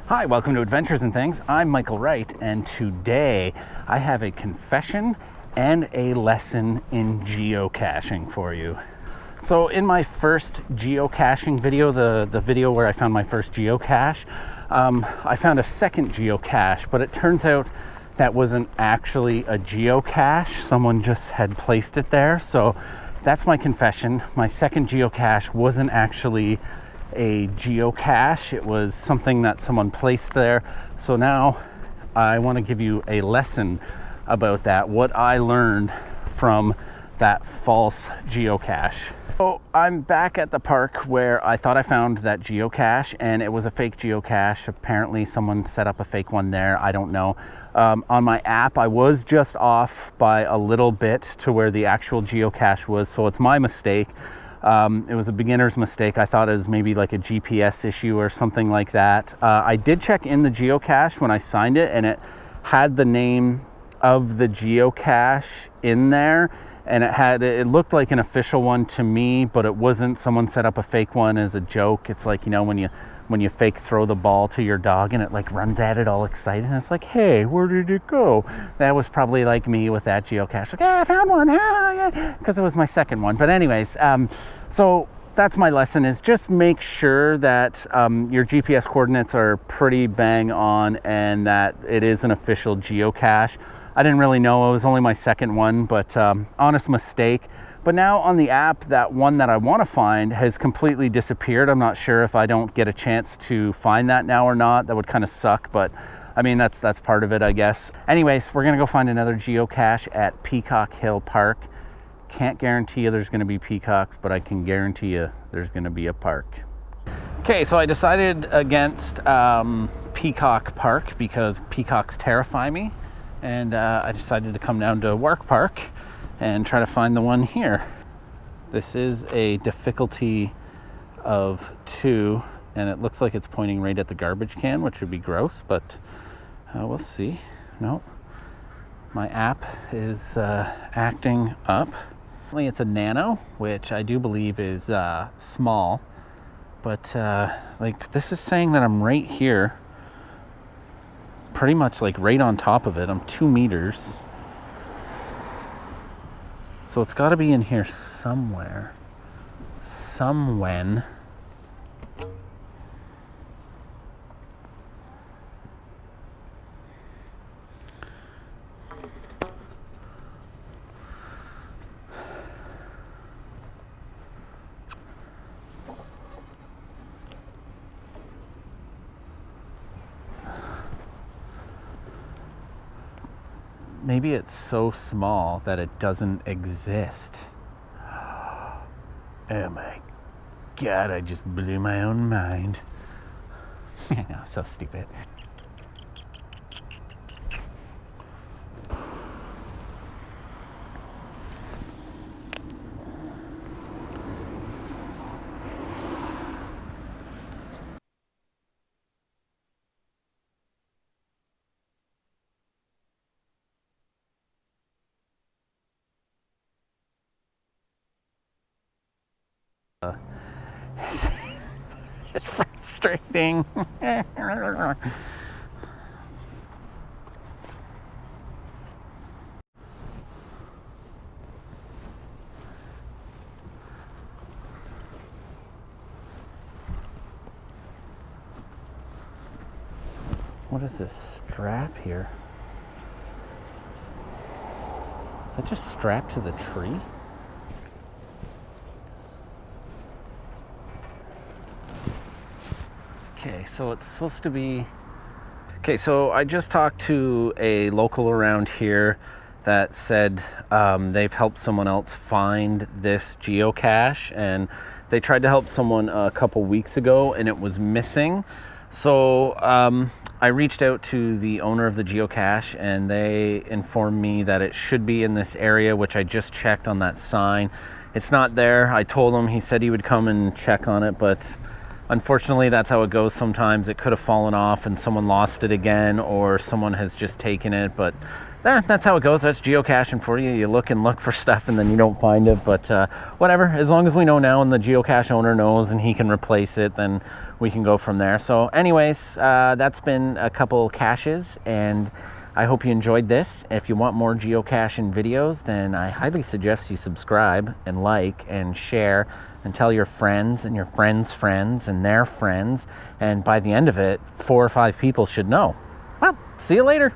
Hi, welcome to Adventures and Things. I'm Michael Wright, and today I have a confession and a lesson in geocaching for you. So in my first geocaching video, the video where I found my first geocache, I found a second geocache, but it turns out that wasn't actually a geocache. Someone just had placed it there. So that's my confession. My second geocache wasn't actually a geocache. It was something that someone placed there. So now I want to give you a lesson about that, what I learned from that false geocache. So I'm back at the park where I thought I found that geocache, and it was a fake geocache. Apparently someone set up a fake one there. I don't know. On my app, I was just off by a little bit to where the actual geocache was, so it's my mistake. It was a beginner's mistake. I thought it was maybe like a GPS issue or something like that. I did check in the geocache when I signed it, and it had the name of the geocache in there, and it looked like an official one to me, but it wasn't. Someone set up a fake one as a joke. It's like, you know, when you fake throw the ball to your dog and it like runs at it all excited, and it's like, hey, where did it go? That was probably like me with that geocache. Like, yeah, I found one, because it was my second one. But anyways, so that's my lesson, is just make sure that your GPS coordinates are pretty bang on and that it is an official geocache. I didn't really know. It was only my second one, but honest mistake. But now on the app, that one that I want to find has completely disappeared. I'm not sure if I don't get a chance to find that now or not. That would kind of suck, but I mean, that's part of it, I guess. Anyways, we're gonna go find another geocache at Peacock Hill Park. Can't guarantee you there's gonna be peacocks, but I can guarantee you there's gonna be a park. Okay, so I decided against Peacock Park because peacocks terrify me, and I decided to come down to Wark Park and try to find the one here. This is a difficulty of 2, and it looks like it's pointing right at the garbage can, which would be gross, but we'll see. No, my app is acting up. It's a nano, which I do believe is small, but like this is saying that I'm right here, pretty much like right on top of it. I'm 2 meters. So it's got to be in here somewhere, somewhen. Maybe it's so small that it doesn't exist. Oh my God, I just blew my own mind. I'm so stupid. It's frustrating. What is this strap here? Is that just strapped to the tree? Okay, so it's supposed to be... Okay, so I just talked to a local around here that said they've helped someone else find this geocache, and they tried to help someone a couple weeks ago and it was missing. So I reached out to the owner of the geocache, and they informed me that it should be in this area, which I just checked on that sign. It's not there. I told him, he said he would come and check on it, but unfortunately, that's how it goes sometimes. It could have fallen off and someone lost it again, or someone has just taken it, but that's how it goes. That's geocaching for you. You look and look for stuff and then you don't find it, but whatever. As long as we know now and the geocache owner knows and he can replace it, then we can go from there. So anyways, that's been a couple caches, and I hope you enjoyed this. If you want more geocaching videos, then I highly suggest you subscribe and like and share and tell your friends and your friends' friends and their friends. And by the end of it, 4 or 5 people should know. Well, see you later.